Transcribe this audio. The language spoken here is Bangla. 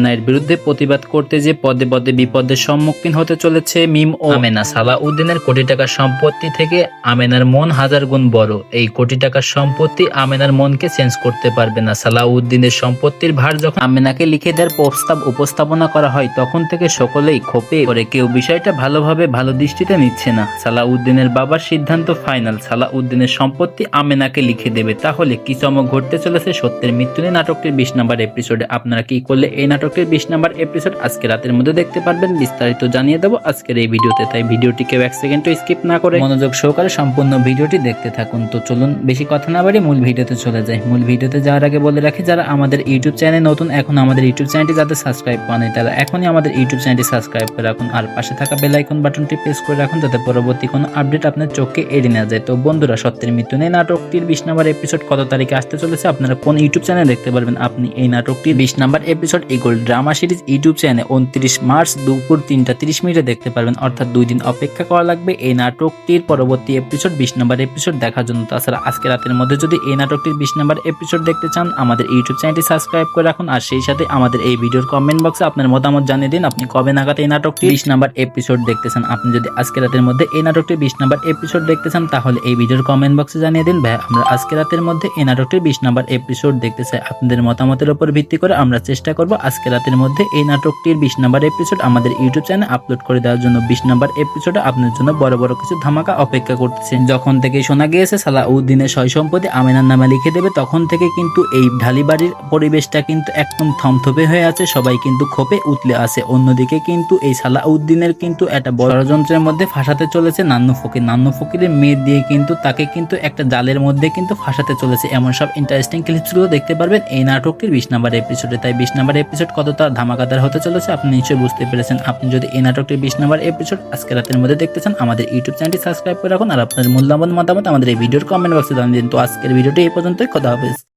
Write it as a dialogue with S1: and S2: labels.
S1: অন্যায়ের বিরুদ্ধে প্রতিবাদ করতে যে পদে পদে বিপদের সম্মুখীন হতে চলেছে মিম ও আমেনা। সালাউদ্দিনের কোটি টাকার সম্পত্তি থেকে আমেনার মন হাজার গুণ বড়। এই কোটি টাকার সম্পত্তি আমেনার মনকে চেঞ্জ করতে পারবে না। সালাউদ্দিনের সম্পত্তির ভার যখন আমেনাকে লিখে দেওয়ার প্রস্তাব উপস্থাপনা করা হয় তখন থেকে সকলেই ক্ষোভে করে, কেউ বিষয়টা ভালোভাবে ভালো দৃষ্টিতে নিচ্ছে না। সালাউদ্দিনের বাবার সিদ্ধান্ত ফাইনাল, সালাউদ্দিনের সম্পত্তি আমেনাকে লিখে দেবে। তাহলে কি চমক ঘটতে চলেছে সত্যের মৃত্যু নিয়ে নাটকটির 20 নম্বর এপিসোডে? আপনারা কি করলে এই নাটকটির 20 নম্বর এপিসোড আজকে রাতের মধ্যে দেখতে পারবেন? বিস্তারিত জানিয়ে দেবো আজকের এই ভিডিওতে, তাই ভিডিওটি কেউ 1 সেকেন্ডও স্কিপ না করে মনোযোগ সহকারে সম্পূর্ণ ভিডিওটি দেখতে থাকুন। তো চলুন বেশি কথা না বাড়িয়ে মূল ভিডিওতে চলে যাই। মূল ভিডিওতে যাওয়ার আগে বলে রাখি, যারা আমাদের ইউটিউব চ্যানেলে নতুন, এখন আমাদের ইউটিউব চ্যানেলটি যাদের সাবস্ক্রাইব করেনি তারা এখনই আমাদের ইউটিউব চ্যানেলটি সাবস্ক্রাইব করে রাখুন, আর পাশে থাকা বেল আইকন বাটনটি প্রেস করে রাখুন যাতে পরবর্তী কোনো আপডেট আপনার চোখে এড়িয়ে না যায়। তো বন্ধুরা, সত্যের মৃত্যু নিয়ে নাটকটির 20 নম্বর এপিসোড কত তারিখে আসতে চলেছে, আপনারা কোন ইউটিউব চ্যানেলে দেখতে পারবেন? আপনি এই নাটকটির 20 নম্বর episode eagle drama series YouTube চ্যানেলে 29 মার্চ দুপুর 3টা 30 মিনিটে দেখতে পারবেন। অর্থাৎ 2 দিন অপেক্ষা করা লাগবে এই নাটকটির পরবর্তী এপিসোড 20 নম্বর এপিসোড দেখার জন্য। তাছাড়া আজকে রাতের মধ্যে যদি এই নাটকটির 20 নম্বর এপিসোড দেখতে চান, আমাদের ইউটিউব চ্যানেলটি সাবস্ক্রাইব করে রাখুন, আর সেই সাথে আমাদের এই ভিডিওর কমেন্ট বক্সে আপনার মতামত জানিয়ে দিন আপনি কবে নাগাদ এই নাটকটি 20 নম্বর এপিসোড দেখতে চান। আপনি যদি আজকে রাতের মধ্যে এই নাটকটির 20 নম্বর এপিসোড দেখতে চান তাহলে এই ভিডিওর কমেন্ট বক্সে জানিয়ে দিন ভাই আমরা আজকে রাতের মধ্যে এই নাটকটির 20 নম্বর এপিসোড দেখতে চাই। আপনাদের মতামতের উপর ভিত্তি করে আমরা চেষ্টা করব আজকে রাতের মধ্যে এই নাটকটির 20 নম্বর এপিসোড আমাদের ইউটিউব চ্যানেলে আপলোড করে দেওয়ার জন্য। 20 নম্বর এপিসোডে আপনার জন্য বড় বড় কিছু ধামাকা অপেক্ষা করতেছে। যখন থেকে শোনা গিয়েছে সালাউদ্দিনের সয় সম্পত্তি আমেনার নামে লিখে দেবে, তখন থেকে কিন্তু এই ঢালিবাড়ির পরিবেশটা কিন্তু একদম থমথপে হয়ে আছে, সবাই কিন্তু ক্ষোভে উতলে আছে। অন্যদিকে কিন্তু এই সালাউদ্দিনের কিন্তু একটা বড় ষড়যন্ত্রের মধ্যে ফাঁসাতে চলেছে নান্নু ফকির। নান্নু ফকিরের মেয়ে দিয়ে কিন্তু তাকে কিন্তু একটা জালের মধ্যে কিন্তু ফাঁসাতে চলেছে। এমন সব ইন্টারেস্টিং ক্লিপসগুলো দেখতে পারবেন এই নাটকটির 20 নম্বর এপিসোডে। তাই 20 নম্বর এপিসোড কতটা ধামাকাদার হতে চলেছে আপনি নিশ্চয়ই বুঝতে পেরেছেন। আপনি যদি এই নাটকটির 20 নম্বর এপিসোড আজকে রাতের মধ্যে দেখতে চান, আমাদের ইউটিউব চ্যানেলটি সাবস্ক্রাইব করে রাখুন, আর আপনার মূল্যবান মতামত আমাদের এই ভিডিওর কমেন্ট বক্সে জানিয়ে দিন। তো আজকের ভিডিওটি এই পর্যন্তই, খোদা হাফেজ।